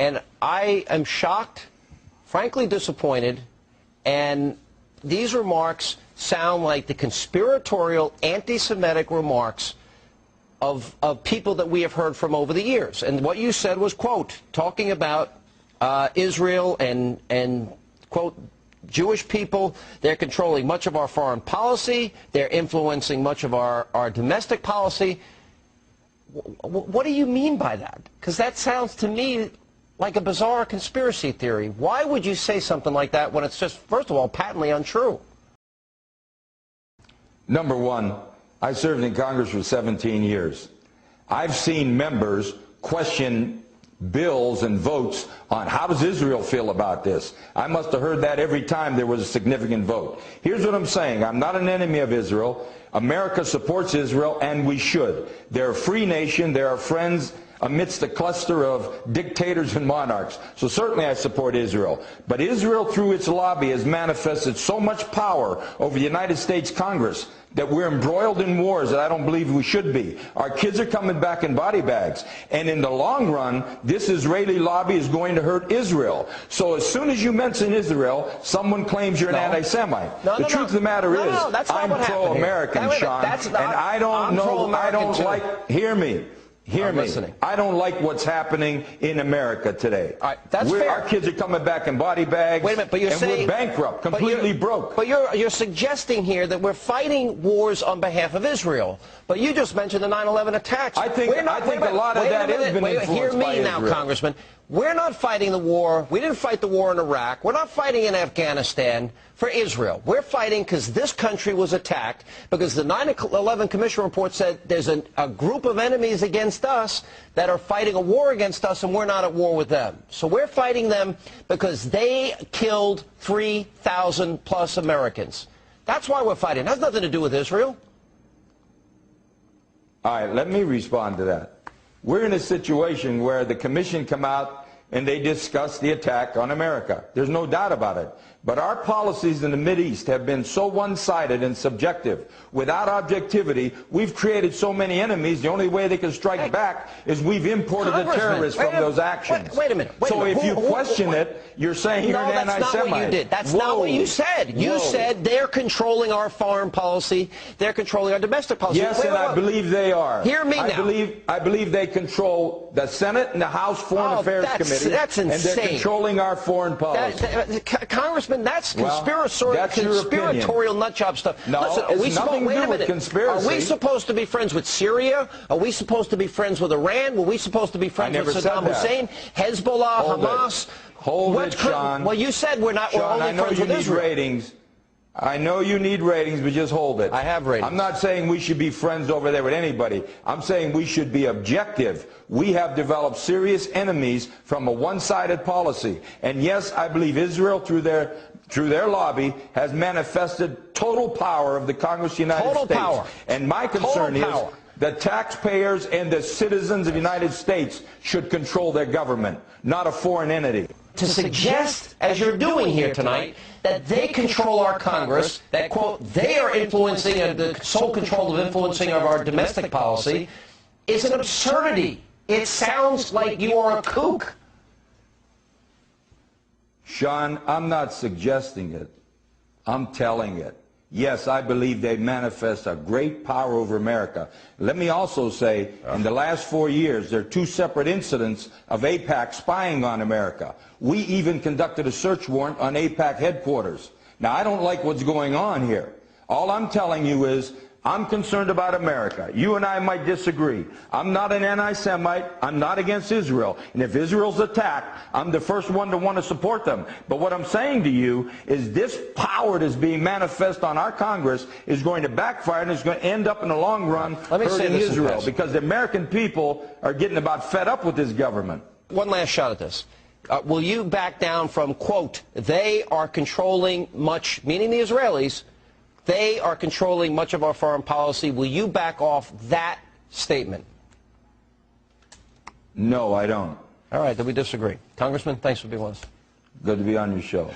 And I am shocked, frankly disappointed, and these remarks sound like the conspiratorial, anti-Semitic remarks of people that we have heard from over the years. And what you said was, quote, talking about Israel and, quote, Jewish people, they're controlling much of our foreign policy, they're influencing much of our domestic policy. What do you mean by that? Because that sounds to me like a bizarre conspiracy theory. Why would you say something like that when it's just, first of all, patently untrue? Number one, I served in Congress for 17 years. I've seen members question bills and votes on how does Israel feel about this. I must have heard that every time there was a significant vote. Here's what I'm saying. I'm not an enemy of Israel. America supports Israel, and we should. They're a free nation. They're our friends amidst a cluster of dictators and monarchs. So certainly I support Israel. But Israel, through its lobby, has manifested so much power over the United States Congress that we're embroiled in wars that I don't believe we should be. Our kids are coming back in body bags. And in the long run, this Israeli lobby is going to hurt Israel. So as soon as you mention Israel, someone claims you're an anti-Semite. The truth of the matter is, I'm pro-American, Sean. And I don't like, hear me. Hear me. I don't like what's happening in America today. All right, that's fair. Our kids are coming back in body bags. Wait a minute, but you're saying, we're bankrupt, completely broke. But you're suggesting here that we're fighting wars on behalf of Israel. But you just mentioned the 9/11 attacks. I think a lot of that has been influenced by Israel. Hear me now, Congressman. We're not fighting the war. We didn't fight the war in Iraq. We're not fighting in Afghanistan for Israel. We're fighting because this country was attacked, because the 9/11 Commission report said there's a group of enemies against us that are fighting a war against us, and we're not at war with them. So we're fighting them because they killed 3,000 plus Americans. That's why we're fighting. It has nothing to do with Israel. All right, let me respond to that. We're in a situation where the commission come out and they discuss the attack on America. There's no doubt about it. But our policies in the Mideast have been so one-sided and subjective. Without objectivity, we've created so many enemies, the only way they can strike back is we've imported the terrorists from those actions. Wait a minute. So if you question it, you're saying you're an anti-Semite. No, that's not what you did. That's not what you said. You said they're controlling our foreign policy, they're controlling our domestic policy. Yes, and I believe they are. Hear me now. I believe they control the Senate and the House Foreign Affairs Committee. That's insane. And they're controlling our foreign policy. Congressman, that's conspiratorial nutjob stuff. No, listen, it's nothing to do with conspiracy. Are we supposed to be friends with Syria? Are we supposed to be friends with Iran? Were we supposed to be friends with Saddam Hussein? Hezbollah, Hamas? Hold it, Sean. Well, you said we're not. Sean, we're only friends with Israel. Ratings. I know you need ratings, but just hold it. I have ratings. I'm not saying we should be friends over there with anybody. I'm saying we should be objective. We have developed serious enemies from a one-sided policy. And yes, I believe Israel, through their lobby, has manifested total power of the Congress of the United States. Power. And my concern is the taxpayers and the citizens of the United States should control their government, not a foreign entity. To suggest, as you're doing here tonight, that they control our Congress, that, quote, they are influencing, the sole control of influencing of our domestic policy, is an absurdity. It sounds like you are a kook. Sean, I'm not suggesting it. I'm telling it. Yes, I believe they manifest a great power over America. Let me also say, in the last 4 years, there are 2 separate incidents of AIPAC spying on America. We even conducted a search warrant on AIPAC headquarters. Now, I don't like what's going on here. All I'm telling you is, I'm concerned about America. You and I might disagree. I'm not an anti-Semite. I'm not against Israel. And if Israel's attacked, I'm the first one to want to support them. But what I'm saying to you is this power that's being manifest on our Congress is going to backfire, and it's going to end up in the long run hurting Israel, because the American people are getting about fed up with this government. One last shot at this. Will you back down from, quote, they are controlling much, meaning the Israelis, they are controlling much of our foreign policy. Will you back off that statement? No, I don't. All right, then we disagree. Congressman, thanks for being with us. Good to be on your show.